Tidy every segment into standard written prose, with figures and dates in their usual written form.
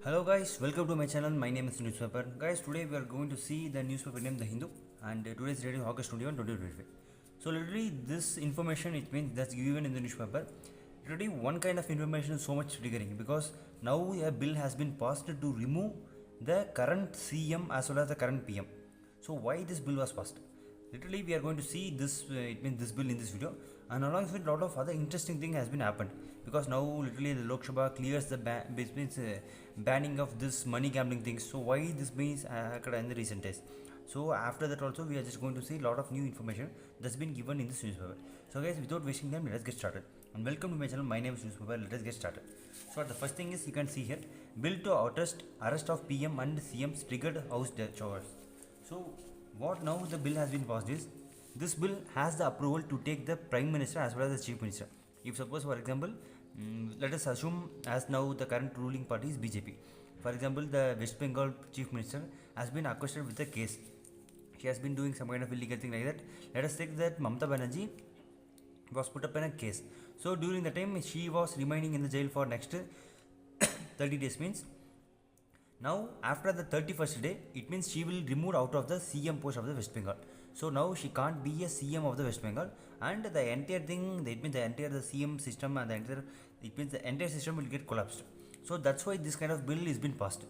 Hello guys, welcome to my channel. My name is Newspaper. Guys, today we are going to see the newspaper named The Hindu, and today is dated August 21, 2025. So literally this information, it means that's given in the newspaper. Literally one kind of information is so much triggering because now a bill has been passed to remove the current CM as well as the current PM. So why this bill was passed? Literally we are going to see this it means this bill in this video, and along with a lot of other interesting thing has been happened because now literally the Lok Sabha clears the banning of this money gambling things. So why this means occurred in the recent days. So after that also we are just going to see a lot of new information that's been given in this newspaper. So guys, without wasting time, let us get started. And welcome to my channel. My name is Newspaper. Let us get started. So the first thing is, you can see here, bill to arrest of PM and CMs triggered house chores. So what now the bill has been passed is, this bill has the approval to take the Prime Minister as well as the Chief Minister. If suppose for example, let us assume as now the current ruling party is BJP. For example, the West Bengal Chief Minister has been accosted with a case. She has been doing some kind of illegal thing like that. Let us take that Mamata Banerjee was put up in a case. So during the time she was remaining in the jail for next 30 days means, now after the 31st day, it means she will remove out of the CM post of the West Bengal. So now she can't be a CM of the West Bengal, and the entire thing, it means the entire the CM system and the entire, it means the entire system will get collapsed. So that's why this kind of bill is been passed.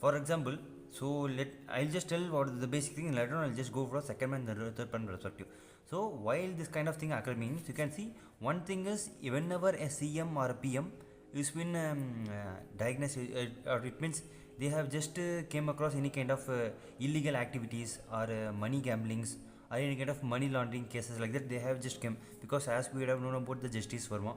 For example, so I'll just tell what the basic thing, and later on I'll just go for a second and the third one perspective. So while this kind of thing occur means, you can see one thing is, whenever a CM or a PM is been diagnosed, or it means they have just came across any kind of illegal activities or money gamblings or any kind of money laundering cases like that, they have just came, because as we have known about the Justice Verma,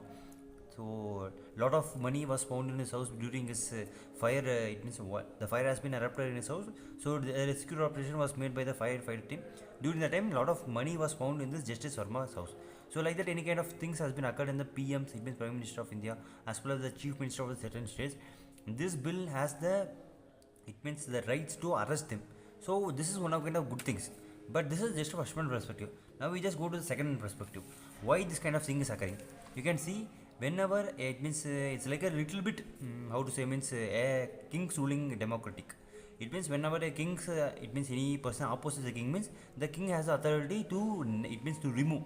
so lot of money was found in his house during his fire. It means the fire has been erupted in his house, so the rescue operation was made by the firefighter team. During the time, lot of money was found in this Justice Verma's house. So like that, any kind of things has been occurred in the PMs, it means Prime Minister of India, as well as the Chief Minister of the certain states. This bill has the, it means the rights to arrest them. So this is one of kind of good things. But this is just a first one perspective. Now we just go to the second perspective. Why this kind of thing is occurring? You can see whenever it means it's like a little bit how to say, means a king's ruling democratic. It means whenever a king's it means any person opposes the king means the king has the authority to, it means to remove.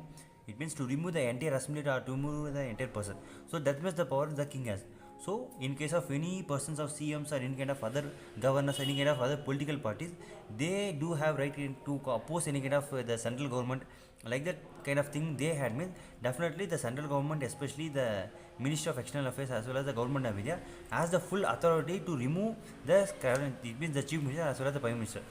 It means to remove the entire assembly or to remove the entire person. So that means the power the king has. So in case of any persons of CMs or any kind of other governors, any kind of other political parties, they do have right to oppose any kind of the central government, like that kind of thing they had means, definitely the central government, especially the Ministry of External Affairs as well as the government of India, has the full authority to remove the current, it means the chief minister as well as the prime minister.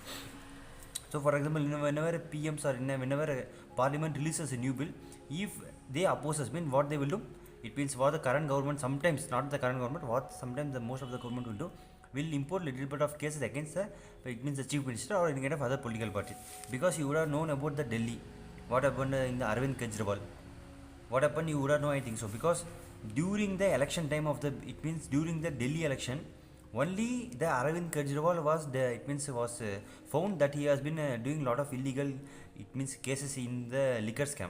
So for example, whenever PMs or whenever parliament releases a new bill, if they oppose us, mean what they will do, it means what the current government, sometimes not the current government, what sometimes the most of the government will do, will import little bit of cases against the, it means the chief minister or any kind of other political party. Because you would have known about the Delhi, what happened in the Arvind Kejriwal, what happened, you would have known, I think so, because during the election time of the, it means during the Delhi election, only the Arvind Kejriwal was the, it means was found that he has been doing lot of illegal, it means cases in the liquor scam.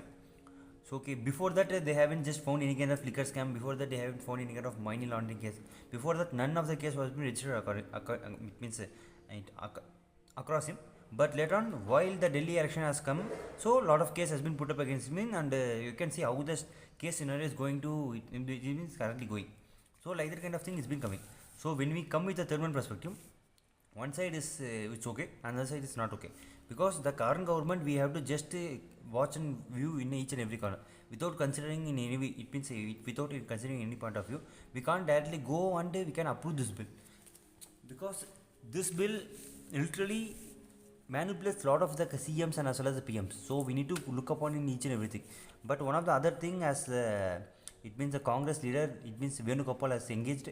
So okay, before that they haven't just found any kind of liquor scam. Before that they haven't found any kind of money laundering case. Before that none of the case was been registered it means across him. But later on, while the Delhi election has come, so lot of case has been put up against him, and you can see how this case scenario is going to, it is currently going. So like that kind of thing is been coming. So when we come with the third one perspective, one side is it's okay, another side is not okay, because the current government, we have to just watch and view in each and every corner without considering in any way, it means without considering any point of view, we can't directly go and we can approve this bill, because this bill literally manipulates a lot of the CMs and as well as the PMs. So we need to look upon in each and everything. But one of the other thing, as it means the Congress leader, it means Venugopal has engaged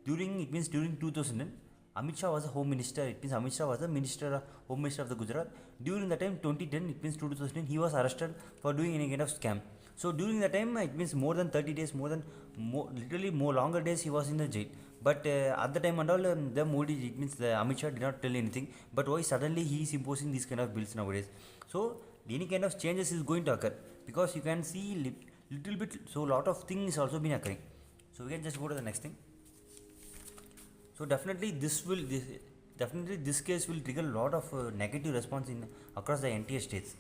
during, it means during 2000, Amit Shah was a home minister, it means Amit Shah was the minister, home minister of the Gujarat. During the time 2010, it means 2010, he was arrested for doing any kind of scam. So during the time, it means more than 30 days, literally more longer days he was in the jail. But at the time and all, the Modi, it means the Amit Shah did not tell anything. But why suddenly he is imposing these kind of bills nowadays? So any kind of changes is going to occur, because you can see little bit. So lot of things also been occurring. So we can just go to the next thing. So definitely this case will trigger a lot of negative response in across the entire states.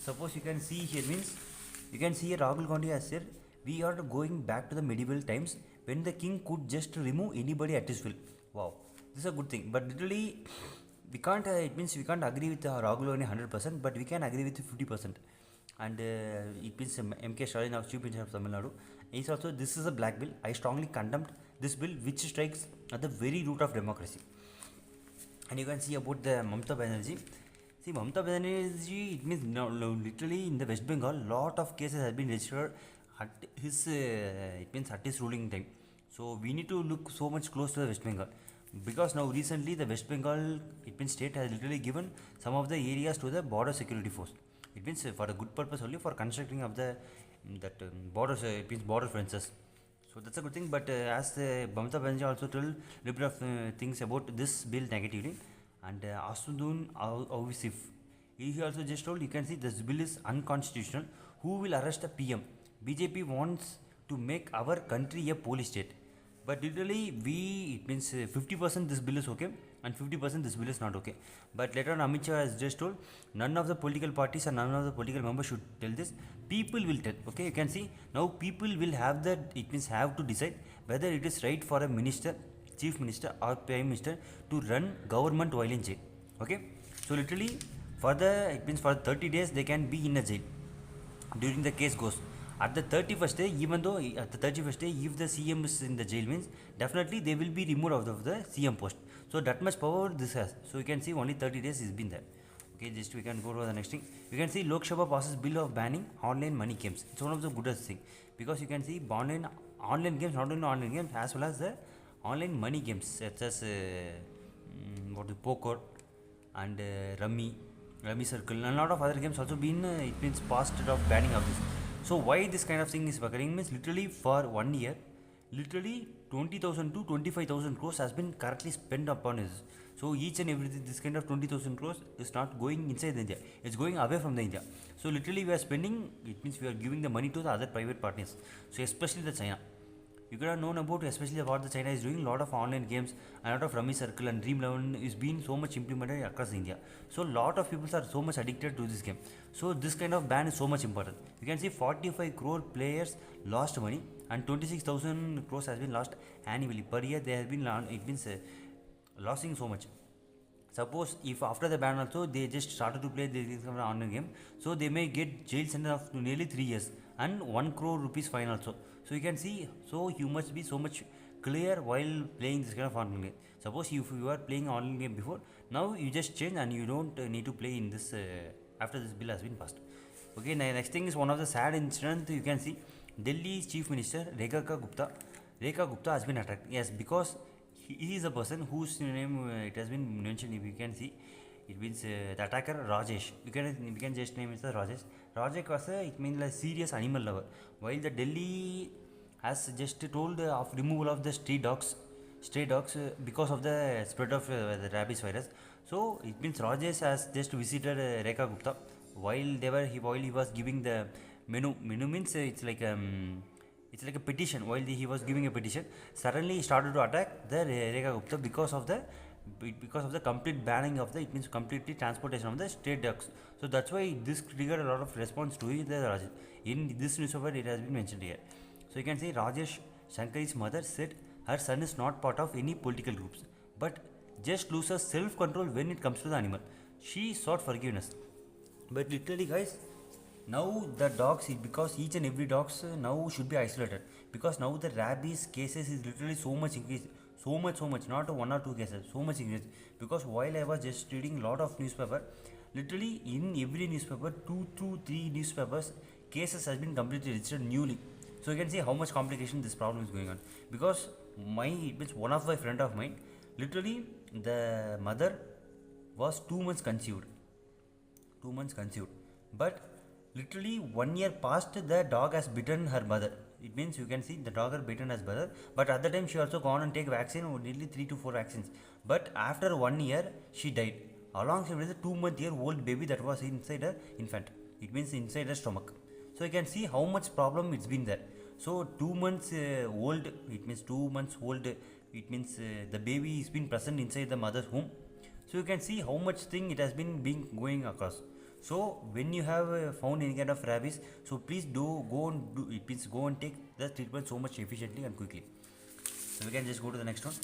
Suppose you can see here means you can see here Rahul Gandhi has said we are going back to the medieval times when the king could just remove anybody at his will. Wow, this is a good thing. But literally we can't. It means we can't agree with Rahul Gandhi 100%, but we can agree with 50%. And it means MK Stalin, our Chief Minister of Tamil Nadu, is also this is a black bill. I strongly condemned this bill, which strikes at the very root of democracy. And you can see about the Mamata Banerjee. See, Mamata Banerjee, it means literally in the West Bengal, lot of cases have been registered at his it means at his ruling time. So we need to look so much close to the West Bengal, because now recently the West Bengal it means state has literally given some of the areas to the border security force. It means for a good purpose only, for constructing of the borders. It means border fences. So that's a good thing. But as Mamata Banerjee also told a little bit of things about this bill negatively, and Asudun Avisif, he also just told, you can see this bill is unconstitutional. Who will arrest the PM? BJP wants to make our country a police state. But literally, it means 50% this bill is okay and 50% this bill is not okay. But later on, Amit Shah has just told none of the political parties and none of the political members should tell this. People will tell. Okay, you can see now people will have that. It means have to decide whether it is right for a minister, chief minister, or prime minister to run government while in jail. Okay, so literally for the it means for 30 days they can be in a jail during the case goes. At the 31st day, even though at the 31st day, if the CM is in the jail means, definitely they will be removed out of the CM post. So that much power this has. So you can see only 30 days has been there. Okay, just we can go to the next thing. You can see Lok Sabha passes bill of banning online money games. It's one of the goodest thing, because you can see online games, not only online games, as well as the online money games such as what the poker and Rummy Circle, and a lot of other games also been it means passed of banning of this. So why this kind of thing is occurring means, literally for 1 year, literally 20,000 to 25,000 crores has been currently spent upon this. So each and every this kind of 20,000 crores is not going inside India, it's going away from the India. So literally we are spending, it means we are giving the money to the other private partners. So especially the China. You could have known about, especially about the China is doing a lot of online games, and a lot of Rummy Circle and Dream 11 is being so much implemented across India. So a lot of people are so much addicted to this game. So this kind of ban is so much important. You can see 45 crore players lost money and 26,000 crores has been lost annually per year. They have been it means losing so much. Suppose if after the ban also they just started to play this kind of online game, so they may get jail sentence of nearly 3 years and 1 crore rupees fine also. So you can see, so you must be so much clear while playing this kind of online game. Suppose if you are playing online game before, now you just change and you don't need to play in this after this bill has been passed. Okay, next thing is one of the sad incident. You can see Delhi's Chief Minister Rekha Gupta has been attacked. Yes, because he is a person whose name it has been mentioned. If you can see, it means the attacker Rajesh. We can just name it as Rajesh. Rajesh was it means like serious animal lover. While the Delhi has just told of removal of the stray dogs because of the spread of the rabies virus. So it means Rajesh has just visited Rekha Gupta while he was giving the menu means it's like a petition. While he was giving a petition, suddenly he started to attack the Rekha Gupta because of the complete banning of the, it means completely transportation of the stray dogs. So that's why this triggered a lot of response to the Rajesh. In this newspaper it has been mentioned here. So you can see Rajesh Shankari's mother said her son is not part of any political groups, but just loses self-control when it comes to the animal. She sought forgiveness. But literally guys, now the dogs, because each and every dogs now should be isolated, because now the rabies cases is literally so much increased, so much, not one or two cases, so much increased. Because while I was just reading lot of newspaper, literally in every newspaper 2 to 3 newspapers cases has been completely registered newly. So you can see how much complication this problem is going on. Because one of my friend of mine, literally the mother was 2 months conceived, but literally 1 year past, the dog has bitten her mother. It means you can see the dog has bitten her mother, but at the time she also gone and take vaccine, nearly 3 to 4 vaccines. But after 1 year she died alongside with a 2-month-old baby that was inside her infant. It means inside her stomach. So you can see how much problem it's been there. So 2 months old, it means 2 months old it means the baby is been present inside the mother's womb. So you can see how much thing it has been going across. So when you have found any kind of rabies, so please go and do it means go and take the treatment so much efficiently and quickly. So we can just go to the next one.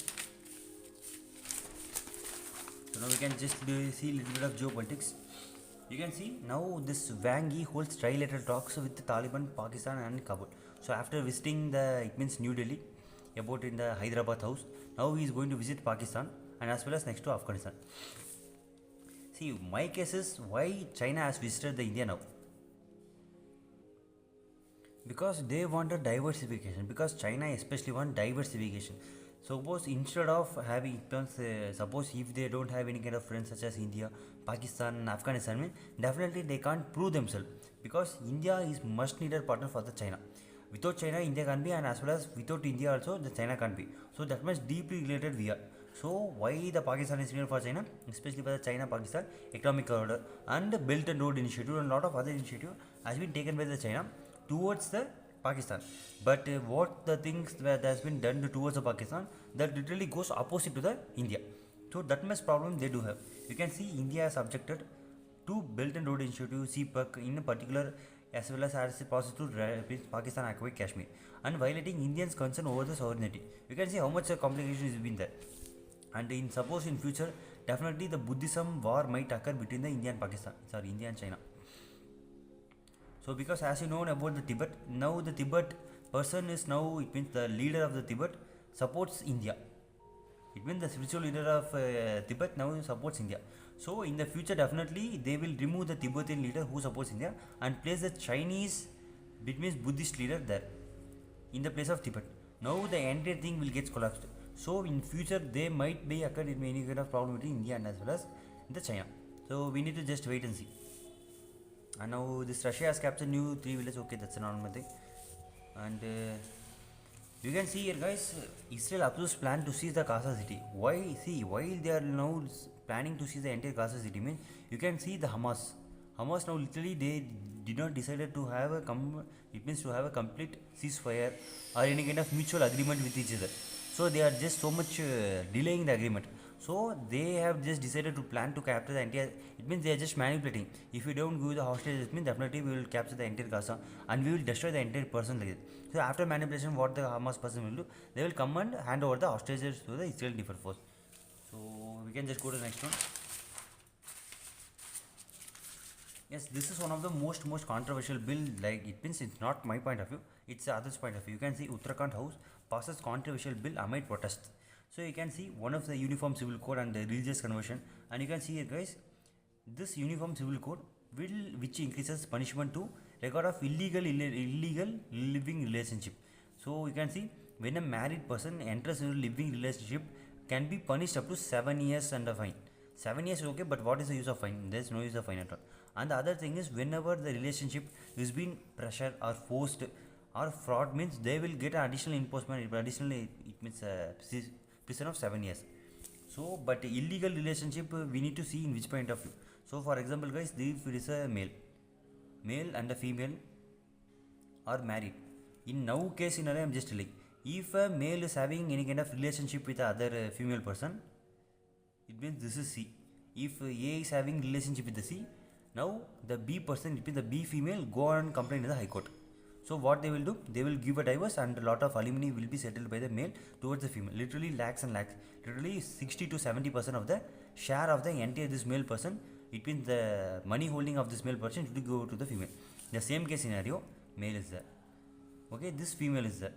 So now we can just see a little bit of geopolitics. You can see now this Wang Yi holds trilateral talks with the Taliban, Pakistan and Kabul. So after visiting it means New Delhi, about in the Hyderabad house, now he is going to visit Pakistan and as well as next to Afghanistan. See, my case is why China has visited the India now. Because they want a diversification, because China especially want diversification. Suppose instead of having suppose if they don't have any kind of friends such as India, Pakistan, Afghanistan, definitely they can't prove themselves, because India is much needed partner for the China. Without China, India can't be, and as well as without India also, the China can't be. So that much deeply related we are. So why the Pakistan is needed for China, especially for the China-Pakistan economic corridor and the Belt and Road Initiative and a lot of other initiative has been taken by the China towards the Pakistan. But what the things that has been done towards the Pakistan, that literally goes opposite to the India. So that much problem they do have. You can see India has objected to Belt and Road Initiative (CPEC) in particular, as well as a process to Pakistan occupy Kashmir and violating Indians' concern over the sovereignty. You can see how much complication has been there. And suppose in future, definitely the Buddhism war might occur between the India and China. So because as you know about the Tibet, now the Tibet person is now, it means the leader of the Tibet supports India. It means the spiritual leader of Tibet now supports India. So in the future, definitely they will remove the Tibetan leader who supports India and place the Chinese, it means Buddhist leader there in the place of Tibet. Now the entire thing will get collapsed. So in future they might be occurred in any kind of problem between India and as well as the China. So we need to just wait and see. And now this Russia has captured new 3 villages. Okay, that's a normal thing. And you can see here, guys, Israel approves plan to seize the Gaza city. Why? See, while they are now planning to seize the entire Gaza city, means you can see the Hamas now literally they did not decided to have it means to have a complete ceasefire or any kind of mutual agreement with each other. So they are just so much delaying the agreement. So they have just decided to plan to capture the entire. It means they are just manipulating. If we don't give the hostages, it means definitely we will capture the entire Gaza and we will destroy the entire person like that. So after manipulation, what the Hamas person will do, they will come and hand over the hostages to the Israeli Defense Force. So we can just go to the next one. Yes, this is one of the most controversial bill. Like it means it's not my point of view, it's the other's point of view. You can see Uttarakhand House passes controversial bill amid protests. So you can see one of the uniform civil code and the religious conversion, and you can see here, guys, this uniform civil code which increases punishment to record of illegal living relationship. So you can see when a married person enters into a living relationship can be punished up to 7 years and a fine. 7 years is okay, but what is the use of fine? There is no use of fine at all. And the other thing is, whenever the relationship is being pressure or forced or fraud, means they will get an additional imposition. Additionally, it means prison of 7 years. So, but illegal relationship we need to see in which point of view. So, for example, guys, if it is a male and a female are married. In now case scenario, I am just telling, if a male is having any kind of relationship with other female person, it means this is C. If A is having relationship with the C, now the B person, it means the B female, go and complain in the High Court. So what they will do, they will give a divorce and a lot of alimony will be settled by the male towards the female. Literally lakhs and lakhs. Literally 60 to 70% of the share of the entire this male person, it means the money holding of this male person should go to the female. The same case scenario, male is there. Okay, this female is there.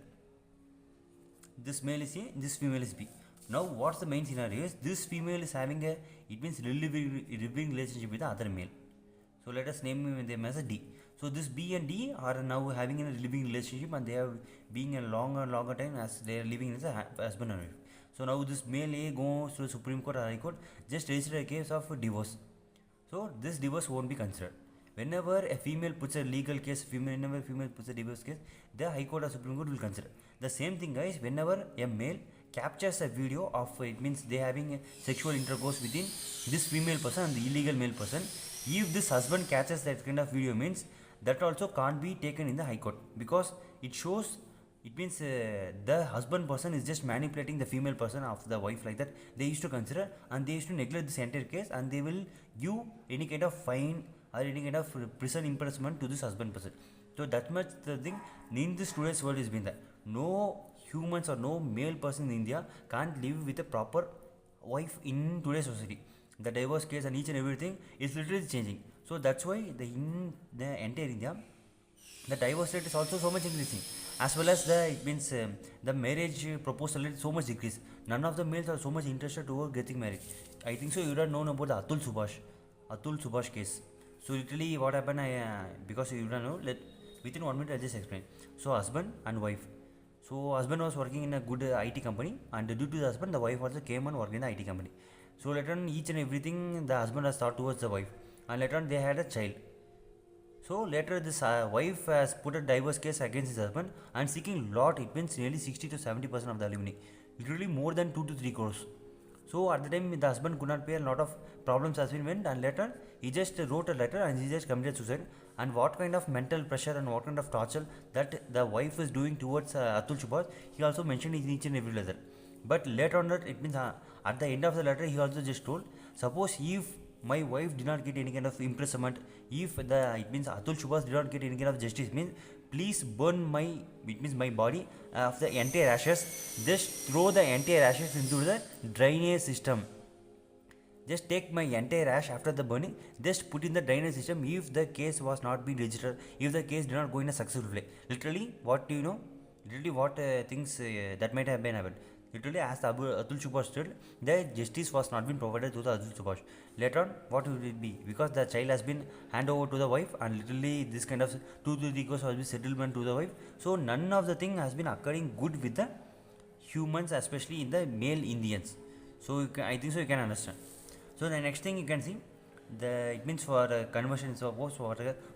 This male is A, this female is B. Now what's the main scenario is, this female is having a, it means living relationship with the other male. So let us name them as a D. So this B and D are now having a living relationship and they are being a longer time as they are living as a husband and wife. So now this male A goes to the Supreme Court or High Court, just register a case of divorce. So this divorce won't be considered. Whenever a female puts a legal case, whenever a female puts a divorce case, the High Court or Supreme Court will consider. The same thing, guys, whenever a male captures a video of, it means they having a sexual intercourse between this female person and the illegal male person, if this husband catches that kind of video, means that also can't be taken in the High Court, because it shows it means the husband person is just manipulating the female person of the wife, like that they used to consider, and they used to neglect this entire case, and they will give any kind of fine or any kind of prison imprisonment to this husband person. So that much the thing in this today's world is been that no humans or no male person in India can't live with a proper wife in today's society. The divorce case and each and everything is literally changing. So that's why in the entire India, the divorce rate is also so much increasing, as well as the it means the marriage proposal rate so much decrease. None of the males are so much interested toward getting married. I think so you don't know about the Atul Subhash case. So literally what happened, because you don't know, within 1 minute I just explain. So husband and wife. So husband was working in a good IT company, and due to the husband, the wife also came and worked in the IT company. So later on, each and everything the husband has thought towards the wife, and later on they had a child. So later this wife has put a divorce case against his husband and seeking lot. It means nearly 60 to 70% of the alimony, literally more than 2 to 3 crores. So at the time the husband could not pay, a lot of problems has been went, and later he just wrote a letter and he just committed suicide. And what kind of mental pressure and what kind of torture that the wife is doing towards Atul Subhash, he also mentioned in each and every letter. But later on that, it means at the end of the letter he also just told, suppose if my wife did not get any kind of imprisonment, if the it means Atul Subhash did not get any kind of justice, means please burn my, it means my body of the entire ashes, just throw the entire ashes into the drainage system. Just take my entire ash after the burning, just put in the drainage system. If the case was not being registered, if the case did not go in a successful way, literally what do you know, literally what things that might have been happened. Literally, as Atul Subhash said, the justice was not been provided to the Atul Subhash. Later on, what will it be? Because the child has been handed over to the wife, and literally this kind of 2 to 3 crores has been settlement to the wife. So none of the thing has been occurring good with the humans, especially in the male Indians. So I think so you can understand. So the next thing you can see, it means for conversion, so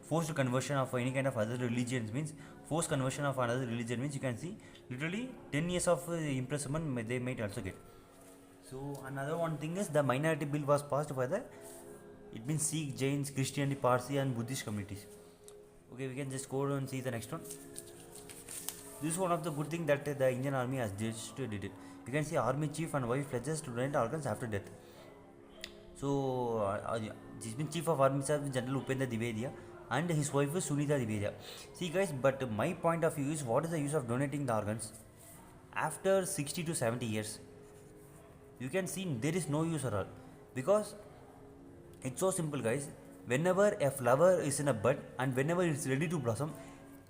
forced conversion of any kind of other religions, means forced conversion of another religion, means you can see literally 10 years of imprisonment they might also get. So another one thing is the minority bill was passed by the, it means Sikh, Jains, Christianity, Parsi and Buddhist communities. Okay, we can just go and see the next one. This is one of the good thing that the Indian army has just did it. You can see army chief and wife pledges to donate organs after death. So he's been chief of army staff General Upendra Dwivedi, and his wife is Sunita Dwivedi. See guys, but my point of view is, what is the use of donating the organs after 60 to 70 years? You can see there is no use at all, because it's so simple guys. Whenever a flower is in a bud and whenever it's ready to blossom,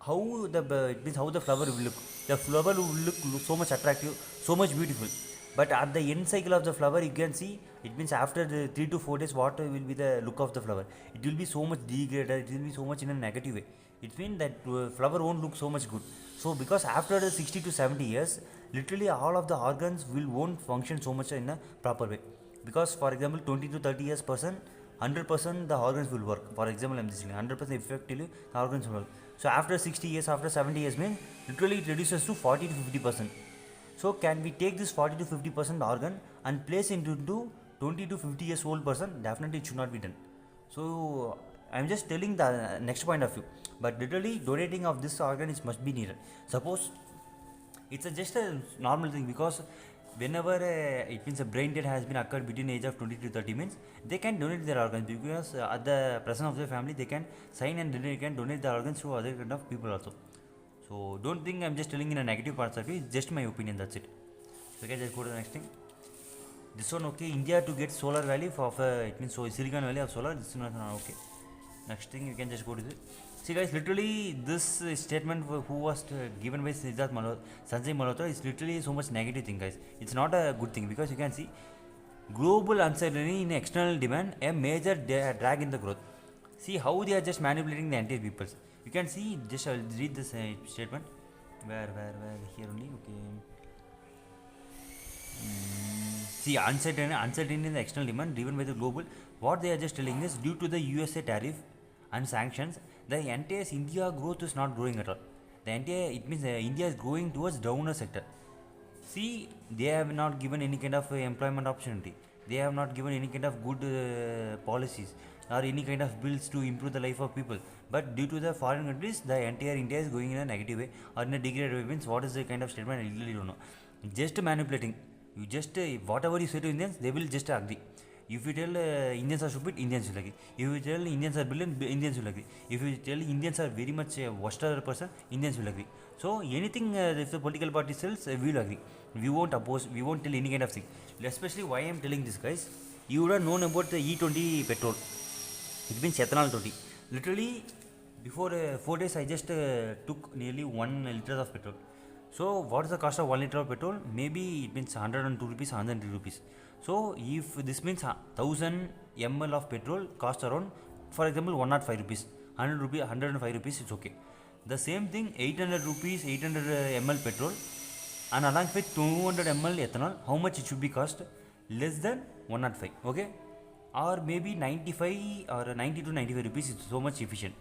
how the flower will look. The flower will look so much attractive, so much beautiful. But at the end cycle of the flower, you can see, it means after the 3 to 4 days, what will be the look of the flower? It will be so much degraded, it will be so much in a negative way. It means that flower won't look so much good. So because after the 60 to 70 years, literally all of the organs won't function so much in a proper way. Because for example, 20 to 30 years person, 100% the organs will work. For example, I'm just saying 100% effectively the organs will work. So after 60 years, after 70 years, means literally it reduces to 40 to 50%. So can we take this 40 to 50% organ and place it into 20 to 50 years old person? Definitely it should not be done. So I'm just telling the next point of view. But literally donating of this organ is must be needed. Suppose it's just a normal thing, because whenever it means a brain death has been occurred between the age of 20 to 30, means they can donate their organs, because at the presence of their family they can sign and they can donate the organs to other kind of people also. So don't think I'm just telling in a negative part of it, it's just my opinion, that's it. So okay, just go to the next thing. This one, okay, India to get solar valley for it means so Silicon Valley of solar, this is not okay. Next thing you can just go to this. See guys, literally this statement who was given by Sanjay Malhotra is literally so much negative thing guys. It's not a good thing, because you can see global uncertainty in external demand, a major drag in the growth. See how they are just manipulating the entire peoples. You can see, just I'll read this statement. Where here only, okay. See, uncertainty in the external demand driven by the global. What they are just telling is, due to the USA tariff and sanctions, the entire India growth is not growing at all. The entire, it means India is growing towards downer sector. See, they have not given any kind of employment opportunity. They have not given any kind of good policies. or any kind of bills to improve the life of people. But due to the foreign countries, the entire India is going in a negative way or in a degraded way. Means what is the kind of statement? I really don't know. Just manipulating. You just whatever you say to Indians, they will just agree. If you tell Indians are stupid, Indians will agree. If you tell Indians are brilliant, Indians will agree. If you tell Indians are very much worster person, Indians will agree. So anything if the political party sells, we will agree. We won't oppose. We won't tell any kind of thing. Especially why I am telling this, guys. You would have known about the E20 petrol. It means ethanol 20. Literally, before 4 days, I just took nearly 1 liter of petrol. So what is the cost of 1 liter of petrol? Maybe it means 102 rupees, 103 rupees. So if this means 1000 ml of petrol cost around, for example, 105 rupees, 100 rupees, 105 rupees, it's okay. The same thing, 800 rupees, 800 ml petrol, and along with 200 ml ethanol, how much it should be cost? Less than 105, okay? Or maybe 95 or 90 to 95 rupees is so much efficient.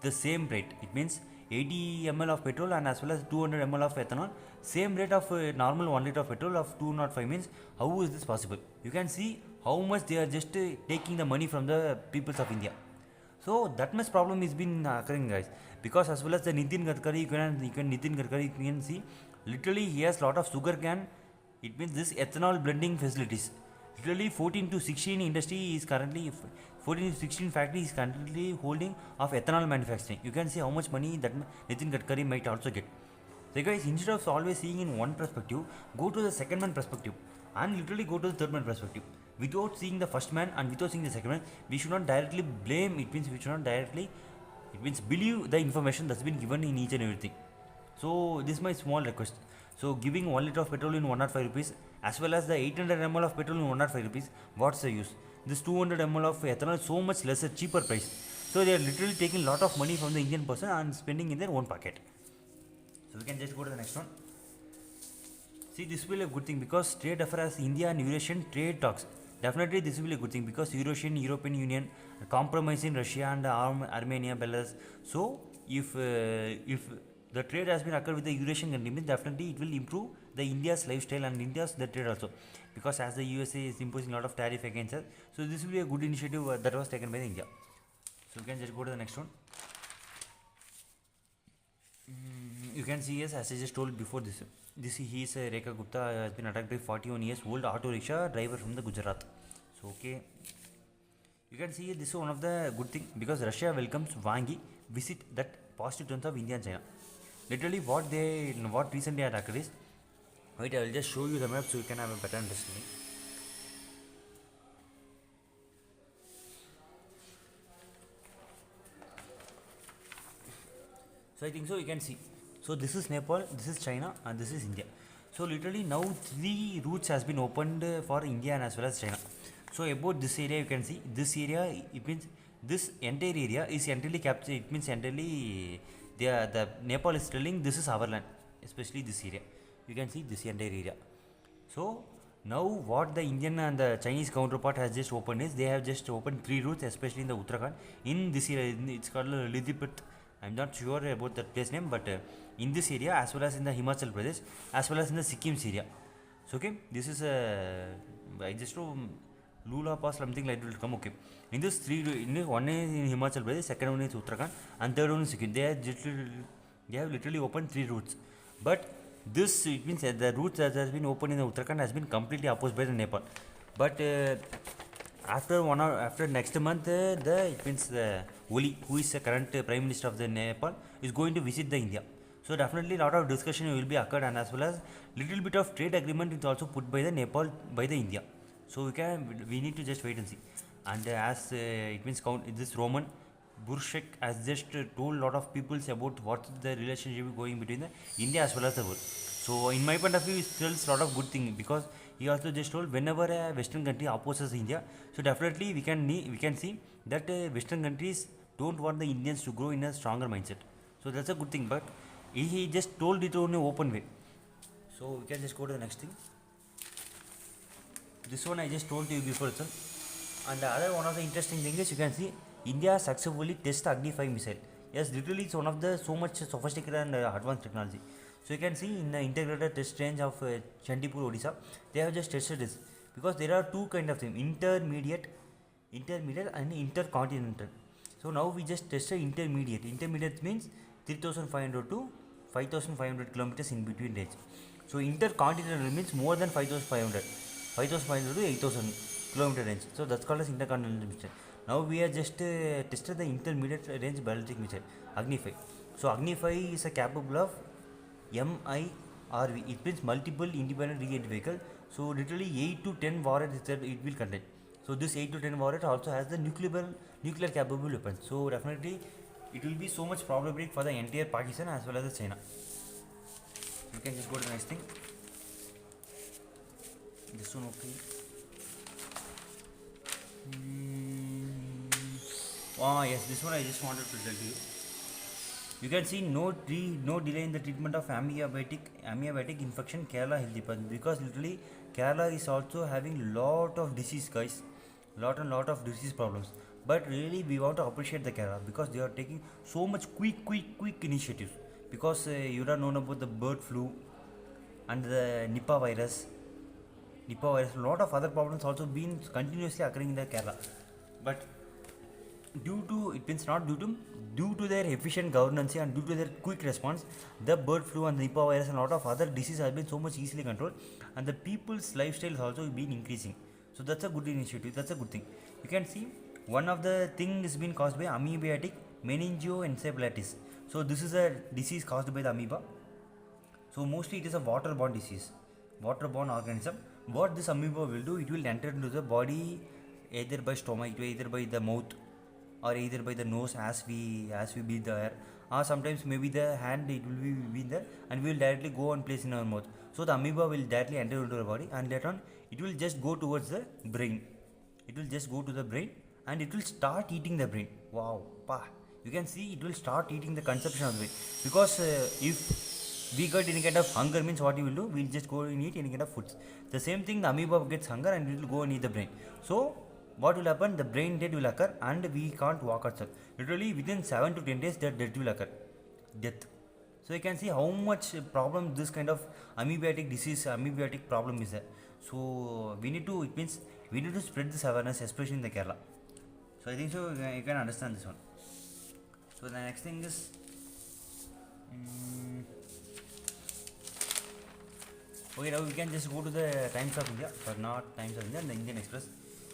The same rate, it means 80 ml of petrol and as well as 200 ml of ethanol, same rate of normal 1 liter of petrol of 205 means how is this possible? You can see how much they are just taking the money from the peoples of India. So that much problem is been occurring, guys, because as well as the Nitin Gadkari, you can see literally he has lot of sugar cane. It means this ethanol blending facilities. Literally 14 to 16 industry is currently 14 to 16 factory is currently holding of ethanol manufacturing. You can see how much money that Nitin Gadkari might also get. So guys, instead of always seeing in one perspective, go to the second man perspective and literally go to the third man perspective. Without seeing the first man and without seeing the second man, we should not directly blame. It means we should not directly. It means believe the information that's been given in each and everything. So this is my small request. So giving 1 liter of petrol in 105 rupees as well as the 800 ml of petrol in 105 rupees, what's the use? This 200 ml of ethanol is so much lesser, cheaper price. So they are literally taking lot of money from the Indian person and spending in their own pocket. So we can just go to the next one. See, this will be a good thing because trade affairs, India and Eurasian trade talks. Definitely this will be a good thing because European Union compromising Russia and Armenia, Belarus. So if the trade has been occurred with the Eurasian country, means definitely it will improve the India's lifestyle and India's the trade also, because as the USA is imposing a lot of tariff against us, so this will be a good initiative that was taken by India. So we can just go to the next one. You can see, yes, as I just told before this he is Rekha Gupta has been attacked by 41 years old auto rickshaw driver from the Gujarat. So okay, you can see this is one of the good thing because Russia welcomes Wangi visit, that positive terms of India and China. Literally what recently attacked is, wait, I will just show you the map so you can have a better understanding. So I think so you can see. So this is Nepal, this is China and this is India. So literally now 3 routes has been opened for India and as well as China. So about this area you can see, this area, it means this entire area is entirely captured. It means entirely the Nepal is telling this is our land, especially this area. You can see this entire area. So now what the Indian and the Chinese counterpart has just opened is, they have just opened 3 routes, especially in the Uttarakhand. In this area, it's called Lidipit. I'm not sure about the place name, but in this area as well as in the Himachal Pradesh as well as in the Sikkim area. So okay, this is I just know Lula Pass, something like that will come. Okay, in this 3, one is in Himachal Pradesh, second one is Uttarakhand, and third one is Sikkim. They have literally opened 3 routes, but this, it means the route that has been opened in the Uttarakhand has been completely opposed by the Nepal. But after next month, it means the Oli, who is the current Prime Minister of the Nepal, is going to visit the India. So definitely a lot of discussion will be occurred, and as well as little bit of trade agreement is also put by the Nepal by the India. So we need to just wait and see. And as it means this Roman Burshek has just told a lot of people about what the relationship going between the India as well as the world. So in my point of view, it tells a lot of good thing, because he also just told whenever a Western country opposes India, so definitely we can see that Western countries don't want the Indians to grow in a stronger mindset. So that's a good thing, but he just told it in an open way. So we can just go to the next thing. This one I just told you before itself. And the other one of the interesting thing is, you can see India successfully test Agni 5 missile. Yes, literally it's one of the so much sophisticated and advanced technology. So you can see in the integrated test range of Chandipur, Odisha, they have just tested this, because there are 2 kind of things: intermediate intermediate and intercontinental. So now we just tested intermediate. Intermediate means 3500 to 5500 kilometers in between range. So intercontinental means more than 5500, 5500 to 8000 kilometer range. So that's called as intercontinental missile. Now we are just tested the intermediate range ballistic missile, Agni-5. So Agni-5 is a capable of MIRV. It means multiple independent re-entry vehicle. So literally 8 to 10 warheads it will contain. So this 8 to 10 warhead also has the nuclear capable weapons. So definitely it will be so much problematic for the entire Pakistan as well as the China. You can just go to the next thing. This one, okay. Yes, this one I just wanted to tell you. You can see no delay in the treatment of amoebatic infection Kerala health department, because literally Kerala is also having lot of disease, guys, lot of disease problems. But really we want to appreciate the Kerala because they are taking so much quick initiatives, because you don't know about the bird flu and the Nipah virus, a lot of other problems also been continuously occurring in the Kerala. But due to their efficient governance and due to their quick response, the bird flu and the Nipah virus and a lot of other diseases have been so much easily controlled, and the people's lifestyle has also been increasing. So that's a good initiative, that's a good thing. You can see one of the thing is being caused by amoebatic meningoencephalitis. So this is a disease caused by the amoeba. So mostly it is a waterborne disease, waterborne organism. What this amoeba will do, it will enter into the body either by stomach, either by the mouth, or either by the nose as we breathe the air, or sometimes maybe the hand, it will be there, and we will directly go and place in our mouth. So the amoeba will directly enter into our body, and later on it will just go towards the brain. It will just go to the brain and it will start eating the brain. Wow, you can see it will start eating the conception of the brain, because if we got any kind of hunger, means what you will do, we will just go and eat any kind of foods. The same thing, the amoeba gets hunger and it will go and eat the brain. So what will happen, the brain death will occur and we can't walk outside. Literally within 7 to 10 days that death will occur. So you can see how much problem this kind of amoebatic disease, amoebatic problem is there. So we need to spread this awareness, especially in the Kerala. So I think so you can understand this one. So the next thing is okay, now we can just go to the Times of India, but not Times of India, the Indian Express.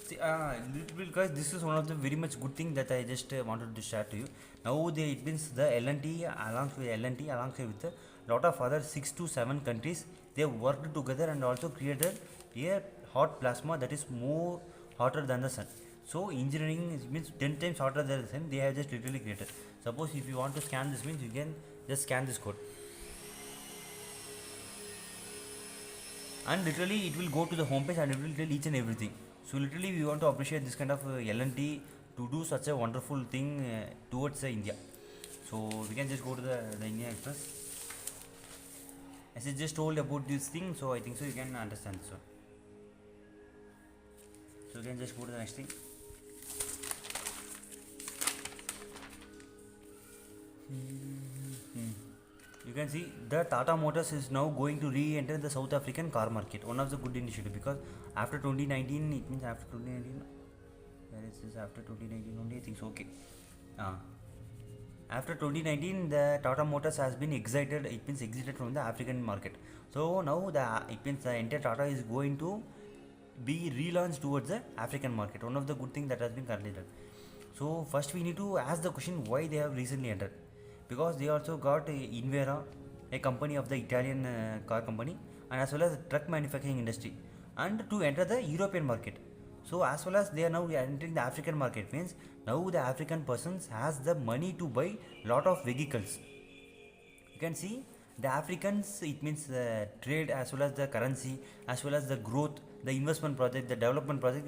See, little bit, guys, this is one of the very much good thing that I just wanted to share to you. Now it means the L&T alongside with a lot of other 6 to 7 countries, they worked together and also created a hot plasma that is more hotter than the sun. So engineering means 10 times hotter than the sun, they have just literally created. Suppose if you want to scan this, means you can just scan this code, and literally it will go to the home page and it will tell each and everything. So literally we want to appreciate this kind of L&T to do such a wonderful thing towards India. So we can just go to the Indian Express. As I just told about this thing, so I think so you can understand this one. So you can just go to the next thing. You can see the Tata Motors is now going to re-enter the South African car market. One of the good initiative, because after 2019, it means after 2019, where is this, after 2019 only I think so, okay. After 2019, the Tata Motors has been exited from the African market. So now it means the entire Tata is going to be relaunched towards the African market. One of the good things that has been currently done. So first we need to ask the question why they have recently entered, because they also got Invera, a company of the Italian car company, and as well as the truck manufacturing industry, and to enter the European market. So as well as they are now entering the African market, means now the African persons has the money to buy lot of vehicles. You can see the Africans, it means the trade as well as the currency, as well as the growth, the investment project, the development project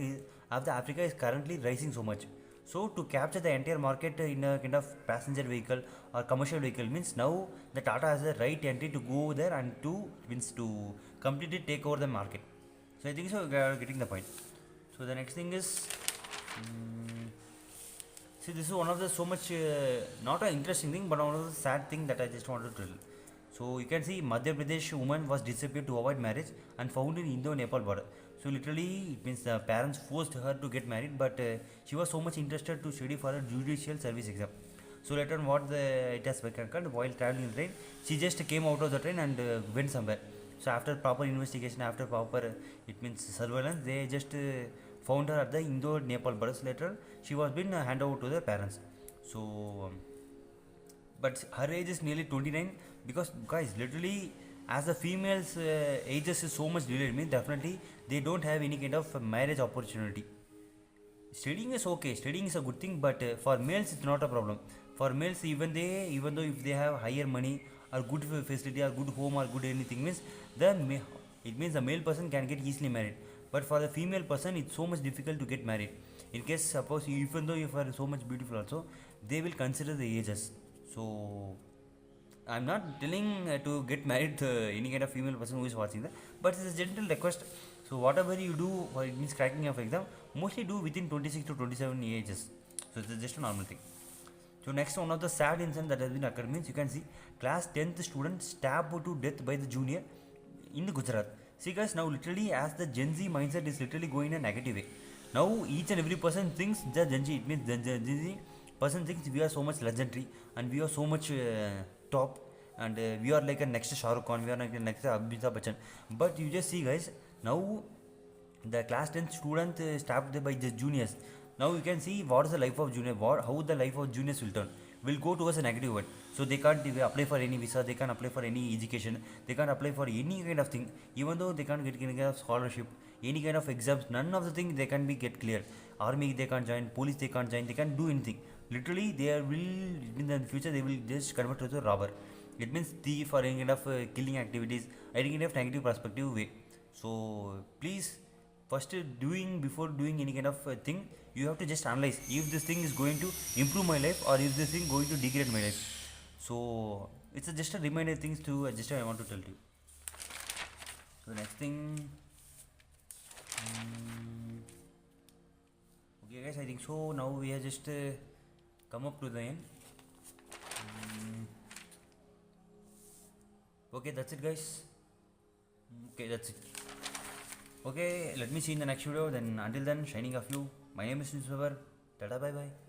of the Africa is currently rising so much. So to capture the entire market in a kind of passenger vehicle or commercial vehicle, means now the Tata has the right entry to go there and to completely take over the market. So I think so we are getting the point. So the next thing is, see, this is one of the so much not an interesting thing, but one of the sad thing that I just wanted to tell. So you can see Madhya Pradesh woman was disappeared to avoid marriage and found in Indo-Nepal border. So So literally, it means the parents forced her to get married, but she was so much interested to study for a judicial service exam. So later on, what it has occurred while traveling in the train, she just came out of the train and went somewhere. So after proper investigation, after proper it means surveillance, they just found her at the Indo-Nepal border. Later, she was been handed over to the parents. So, but her age is nearly 29, because guys, literally, as the females' ages is so much delayed, means definitely they don't have any kind of marriage opportunity. Studying is okay, studying is a good thing, but for males it's not a problem. For males, even though if they have higher money or good facility or good home or good anything, means it means the male person can get easily married. But for the female person, it's so much difficult to get married. In case suppose even though you are so much beautiful also, they will consider the ages. So I'm not telling to get married to any kind of female person who is watching that, but it's a gentle request. So whatever you do, or it means cracking of exam, mostly do within 26 to 27 ages. So it's just a normal thing. So next, one of the sad incident that has been occurred means, you can see class 10th student stabbed to death by the junior in Gujarat. See guys, now literally as the Gen Z mindset is literally going in a negative way. Now each and every person thinks the Gen Z, it means the Gen Z person thinks we are so much legendary and we are so much top, and we are like a next Shah Rukh Khan, we are like the next Amitabh Bachchan. But you just see guys, now the class 10th student stabbed by the juniors. Now you can see what is the life of junior, how the life of juniors will turn. Will go towards a negative one. So they can't apply for any visa, they can't apply for any education, they can't apply for any kind of thing. Even though they can't get any kind of scholarship, any kind of exams, none of the things they can be get clear. Army they can't join, police they can't join, they can't do anything. Literally they will in the future they will just convert to a robber. It means thief or any kind of killing activities, any kind of negative perspective way. So please, first before doing any kind of thing, you have to just analyze if this thing is going to improve my life or if this thing going to degrade my life. So it's just a reminder things to just I want to tell you. So next thing, okay guys, I think so now we have just come up to the end. Okay, that's it guys. Okay, that's it. Okay, let me see in the next video. Then until then, shining off you. My name is Newspaper. Tata, bye bye.